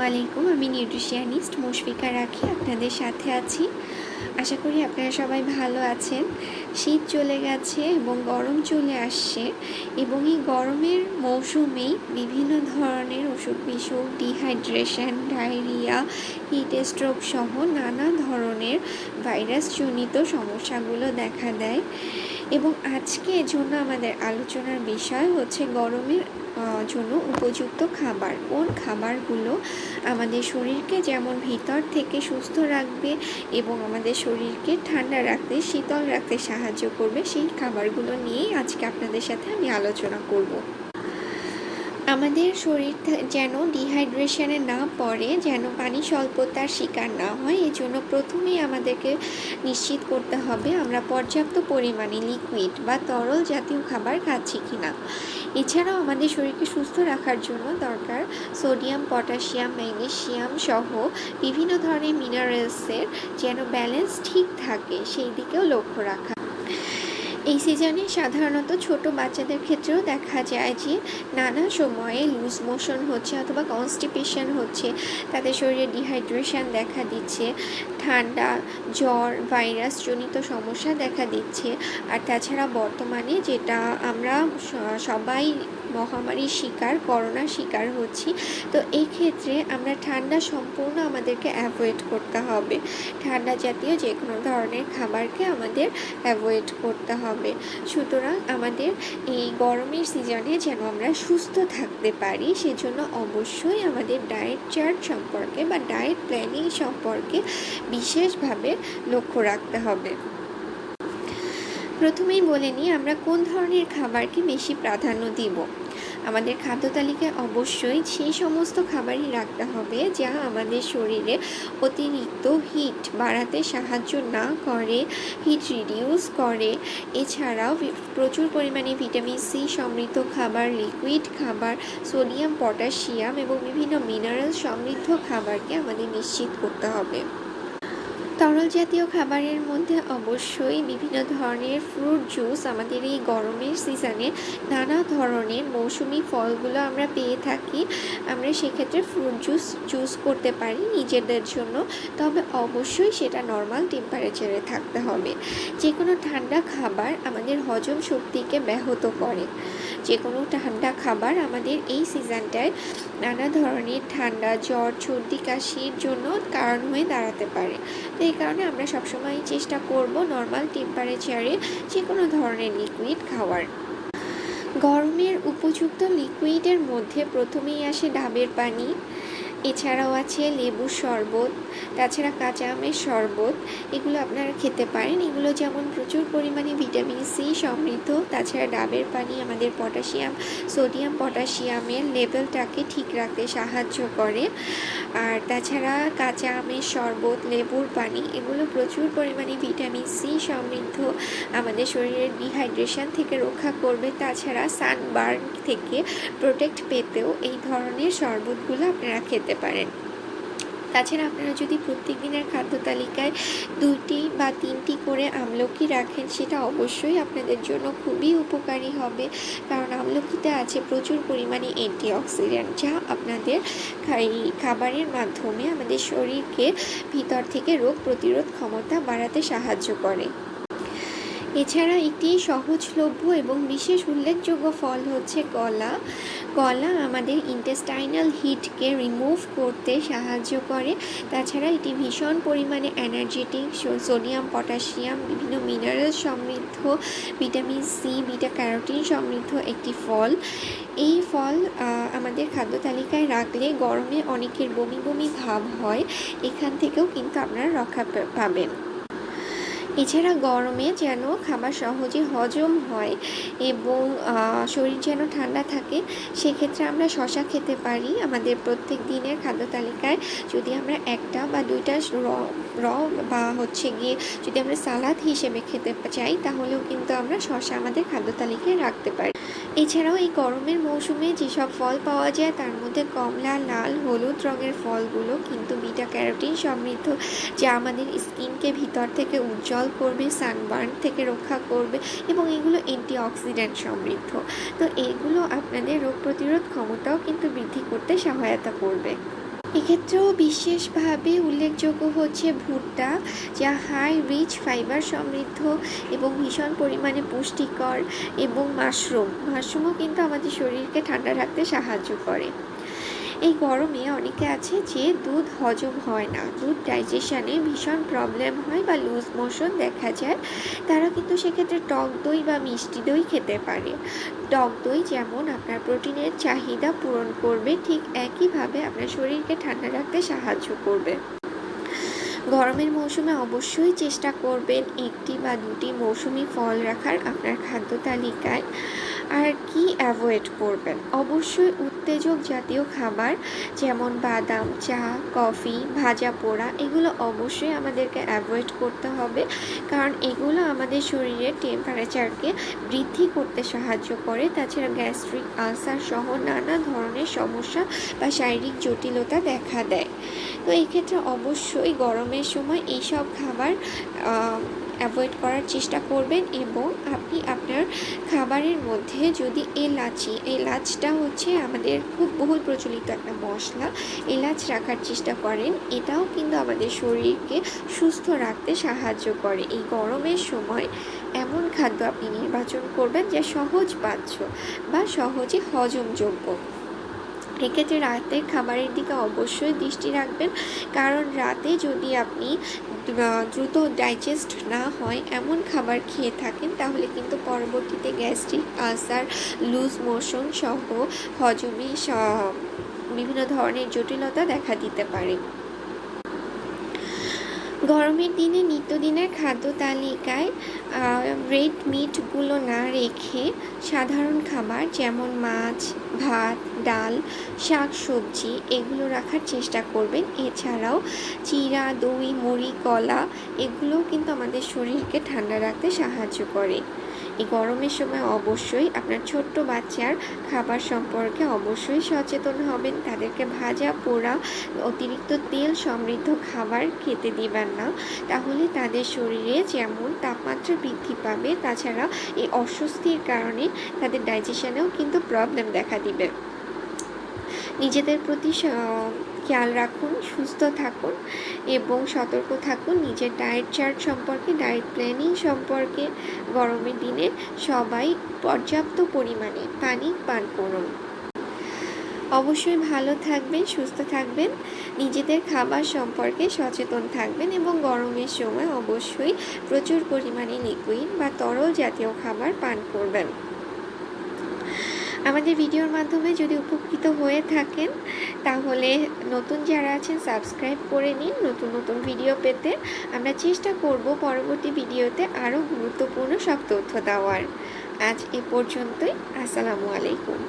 আলাইকুম। আমি নিউট্রিশিয়ানিস্ট মুশফিকা রাখি আপনাদের সাথে আছি। আশা করি আপনারা সবাই ভালো আছেন। শীত চলে গেছে এবং গরম চলে আসছে এবং এই গরমের মৌসুমেই বিভিন্ন ধরনের অসুখ-বিসুখ, ডিহাইড্রেশন, ডায়রিয়া, হিট স্ট্রোক সহ নানা ধরনের ভাইরাসজনিত সমস্যাগুলো দেখা দেয়। এবং আজকে এজন্য আমাদের আলোচনার বিষয় হচ্ছে গরমের জন্য উপযুক্ত খাবার। কোন খাবারগুলো আমাদের শরীরকে যেমন ভিতর থেকে সুস্থ রাখবে এবং আমাদের শরীরকে ঠান্ডা রাখতে, শীতল রাখতে সাহায্য করবে, সেই খাবারগুলো নিয়েই আজকে আপনাদের সাথে আমি আলোচনা করব। আমাদের শরীর যেন ডিহাইড্রেশনে না পড়ে, যেন পানি স্বল্পতার শিকার না হয়, এজন্য প্রথমেই আমাদেরকে নিশ্চিত করতে হবে আমরা পর্যাপ্ত পরিমাণে লিকুইড বা তরল জাতীয় খাবার খাচ্ছি কিনা। এছাড়াও আমাদের শরীরকে সুস্থ রাখার জন্য দরকার সোডিয়াম, পটাশিয়াম, ম্যাগনেসিয়াম সহ বিভিন্ন ধরনের মিনারেলসের যেন ব্যালেন্স ঠিক থাকে সেই দিকেও লক্ষ্য রাখা। এই সিজনে সাধারণত ছোট বাচ্চাদের ক্ষেত্রেও দেখা যায় যে নানা সময়ে লুজ মোশন হচ্ছে অথবা কনস্টিপেশন হচ্ছে, তাদের শরীরে ডিহাইড্রেশন দেখা দিচ্ছে, ঠান্ডা, জ্বর, ভাইরাসজনিত সমস্যা দেখা দিচ্ছে। আর তাছাড়া বর্তমানে যেটা আমরা সবাই মহামারীর শিকার, করোনার শিকার হচ্ছি, তো এই ক্ষেত্রে আমরা ঠান্ডা সম্পূর্ণ আমাদেরকে অ্যাভয়েড করতে হবে। ঠান্ডা জাতীয় যে কোনো ধরনের খাবারকে আমাদের অ্যাভয়েড করতে হবে। সুতরাং আমাদের এই গরমের সিজনে যেন আমরা সুস্থ থাকতে পারি, সেজন্য অবশ্যই আমাদের ডায়েট চার্ট সম্পর্কে বা ডায়েট প্ল্যানিং সম্পর্কে বিশেষভাবে লক্ষ্য রাখতে হবে। প্রথমেই বলে নিই আমরা কোন ধরনের খাবারকে বেশি প্রাধান্য দিব। আমাদের খাদ্য তালিকায় অবশ্যই সেই সমস্ত খাবারই রাখতে হবে যা আমাদের শরীরে অতিরিক্ত হিট বাড়াতে সাহায্য না করে, হিট রিডিউস করে। এছাড়াও প্রচুর পরিমাণে ভিটামিন সি সমৃদ্ধ খাবার, লিকুইড খাবার, সোডিয়াম, পটাশিয়াম এবং বিভিন্ন মিনারেল সমৃদ্ধ খাবারকে আমাদের নিশ্চিত করতে হবে। তরল জাতীয় খাবারের মধ্যে অবশ্যই বিভিন্ন ধরনের ফ্রুট জুস, আমাদের এই গরমের সিজনে নানা ধরনের মৌসুমি ফলগুলো আমরা পেয়ে থাকি, আমরা সেক্ষেত্রে ফ্রুট জুস চুজ করতে পারি নিজেদের জন্য, তবে অবশ্যই সেটা নর্মাল টেম্পারেচারে থাকতে হবে। যে কোনো ঠান্ডা খাবার আমাদের হজম শক্তিকে ব্যাহত করে। যে কোনো ঠান্ডা খাবার আমাদের এই সিজনটায় নানা ধরনের ঠান্ডা, জ্বর, সর্দি, কাশির জন্য কারণ হয়ে দাঁড়াতে পারে। তো এই কারণে আমরা সবসময় চেষ্টা করব নর্মাল টেম্পারেচারে যে কোনো ধরনের লিকুইড খাওয়ার। গরমের উপযুক্ত লিকুইডের মধ্যে প্রথমেই আসে ডাবের পানি, এছাড়াও আছে লেবুর শরবত, তাছাড়া কাঁচা আমের শরবত, এগুলো আপনারা খেতে পারেন। এগুলো যেমন প্রচুর পরিমাণে ভিটামিন সি সমৃদ্ধ, তাছাড়া ডাবের পানি আমাদের পটাশিয়াম, সোডিয়াম, পটাশিয়ামের লেভেলটাকে ঠিক রাখতে সাহায্য করে। আর তাছাড়া কাঁচা আমের শরবত, লেবুর পানি, এগুলো প্রচুর পরিমাণে ভিটামিন সি সমৃদ্ধ, আমাদের শরীরের ডিহাইড্রেশন থেকে রক্ষা করবে। তাছাড়া সানবার্ন থেকে প্রোটেক্ট পেতেও এই ধরনের শরবতগুলো আপনারা খেতে পারেন। তাছাড়া আপনারা যদি প্রত্যেক দিনের খাদ্য তালিকায় 2টি বা 3টি করে আমলকি রাখেন, সেটা অবশ্যই আপনাদের জন্য খুবই উপকারী হবে, কারণ আমলকিতে আছে প্রচুর পরিমাণে অ্যান্টিঅক্সিডেন্ট, যা আপনাদের খাবারের মাধ্যমে আমাদের শরীরকে ভিতর থেকে রোগ প্রতিরোধ ক্ষমতা বাড়াতে সাহায্য করে। এছাড়া একটি সহজলভ্য এবং বিশেষ উল্লেখযোগ্য ফল হচ্ছে কলা। কলা আমাদের ইন্টেস্টাইনাল হিটকে রিমুভ করতে সাহায্য করে। তাছাড়া এটি ভীষণ পরিমাণে এনার্জেটিক, সোডিয়াম, পটাশিয়াম, বিভিন্ন মিনারেল সমৃদ্ধ, ভিটামিন সি, বিটা ক্যারোটিন সমৃদ্ধ একটি ফল। এই ফল আমাদের খাদ্য তালিকায় রাখলে গরমে অনেকের বমি বমি ভাব হয়, এখান থেকেও কিন্তু আপনারা রক্ষা পাবেন। এছাড়া গরমে যেন খাবার সহজে হজম হয় এবং শরীর যেন ঠান্ডা থাকে, সেক্ষেত্রে আমরা শশা খেতে পারি। আমাদের প্রত্যেক দিনের খাদ্য তালিকায় যদি আমরা 1টা বা 2টা র বা গিয়ে যদি আমরা সালাদ হিসেবে খেতে চাই, তাহলেও কিন্তু আমরা শশা আমাদের খাদ্য তালিকায় রাখতে পারি। এছাড়াও এই গরমের মৌসুমে যেসব ফল পাওয়া যায় তার মধ্যে কমলা, লাল, হলুদ রঙের ফলগুলো কিন্তু বিটা ক্যারোটিন সমৃদ্ধ, যা আমাদের স্কিনকে ভিতর থেকে উজ্জ্বল করবে, সানবার্ন থেকে রক্ষা করবে এবং এগুলো অ্যান্টিঅক্সিডেন্ট সমৃদ্ধ। তো এগুলো আপনাদের রোগ প্রতিরোধ ক্ষমতাও কিন্তু বৃদ্ধি করতে সহায়তা করবে। এক্ষেত্রেও বিশেষভাবে উল্লেখযোগ্য হচ্ছে ভুট্টা, যা হাই রিচ ফাইবার সমৃদ্ধ এবং ভীষণ পরিমাণে পুষ্টিকর, এবং মাশরুমও কিন্তু আমাদের শরীরকে ঠান্ডা রাখতে সাহায্য করে। এই গরমে অনেকে আছে যে দুধ হজম হয় না, দুধ ডাইজেশনে ভীষণ প্রবলেম হয় বা লুজ মোশন দেখা যায়, তারা কিন্তু সেক্ষেত্রে টক দই বা মিষ্টি দই খেতে পারে। টক দই যেমন আপনার প্রোটিনের চাহিদা পূরণ করবে, ঠিক একইভাবে আপনার শরীরকে ঠান্ডা রাখতে সাহায্য করবে। গরমের মৌসুমে অবশ্যই চেষ্টা করবেন একটি বা দুটি মৌসুমি ফল রাখার আপনার খাদ্য তালিকায়। আর কি অ্যাভয়েড করবেন? অবশ্যই উত্তেজক জাতীয় খাবার যেমন বাদাম, চা, কফি, ভাজা পোড়া, এগুলো অবশ্যই আমাদেরকে অ্যাভয়েড করতে হবে, কারণ এগুলো আমাদের শরীরের টেম্পারেচারকে বৃদ্ধি করতে সাহায্য করে। তাছাড়া গ্যাস্ট্রিক আলসার সহ নানা ধরনের সমস্যা বা শারীরিক জটিলতা দেখা দেয়। তো এই ক্ষেত্রে অবশ্যই গরমের সময় এইসব খাবার অ্যাভয়েড করার চেষ্টা করবেন, এবং আপনি আপনার খাবারের মধ্যে যদি এলাচটা হচ্ছে আমাদের খুব বহুল প্রচলিত একটা মশলা, এলাচ রাখার চেষ্টা করেন। এটাও কিন্তু আমাদের শরীরকে সুস্থ রাখতে সাহায্য করে। এই গরমের সময় এমন খাদ্য আপনি নির্বাচন করবেন যা সহজপাচ্য বা সহজে হজমযোগ্য। এক্ষেত্রে রাতের খাবারের দিকে অবশ্যই দৃষ্টি রাখবেন, কারণ রাতে যদি আপনি দ্রুত ডাইজেস্ট না হয় এমন খাবার খেয়ে থাকেন, তাহলে কিন্তু পরবর্তীতে গ্যাস্ট্রিক আলসার, লুজ মোশন সহ হজমে বিভিন্ন ধরনের জটিলতা দেখা দিতে পারে। গরমের দিনে নিত্যদিনের খাদ্য তালিকায় রেড মিটগুলো না রেখে সাধারণ খাবার যেমন মাছ, ভাত, ডাল, শাক সবজি এগুলো রাখার চেষ্টা করবেন। এছাড়াও চিড়া, দই, মুড়ি, কলা এগুলোও কিন্তু আমাদের শরীরকে ঠান্ডা রাখতে সাহায্য করে। এই গরমের সময় অবশ্যই আপনার ছোট্ট বাচ্চার খাবার সম্পর্কে অবশ্যই সচেতন হবেন। তাদেরকে ভাজা পোড়া, অতিরিক্ত তেল সমৃদ্ধ খাবার খেতে দিবেন না, তাহলে তাদের শরীরে যেমন তাপমাত্রা বৃদ্ধি পাবে, তাছাড়া এই অস্বস্তির কারণে তাদের ডাইজেশনেও কিন্তু প্রবলেম দেখা দিবে। নিজেদের প্রতি খেয়াল রাখুন, সুস্থ থাকুন এবং সতর্ক থাকুন। নিজের ডায়েট চার্ট সম্পর্কে, ডায়েট প্ল্যানিং সম্পর্কে গরমের দিনে সবাই পর্যাপ্ত পরিমাণে পানি পান করুন। অবশ্যই ভালো থাকবেন, সুস্থ থাকবেন, নিজেদের খাবার সম্পর্কে সচেতন থাকবেন এবং গরমের সময় অবশ্যই প্রচুর পরিমাণে লিকুইড বা তরল জাতীয় খাবার পান করবেন। আমাদের ভিডিওর মাধ্যমে যদি উপকৃত হয়ে থাকেন, তাহলে নতুন যারা আছেন সাবস্ক্রাইব করে নিন নতুন নতুন ভিডিও পেতে। আমরা চেষ্টা করব পরবর্তী ভিডিওতে আরও গুরুত্বপূর্ণ সব তথ্য দেওয়ার। আজ এ পর্যন্তই। আসসালামু আলাইকুম।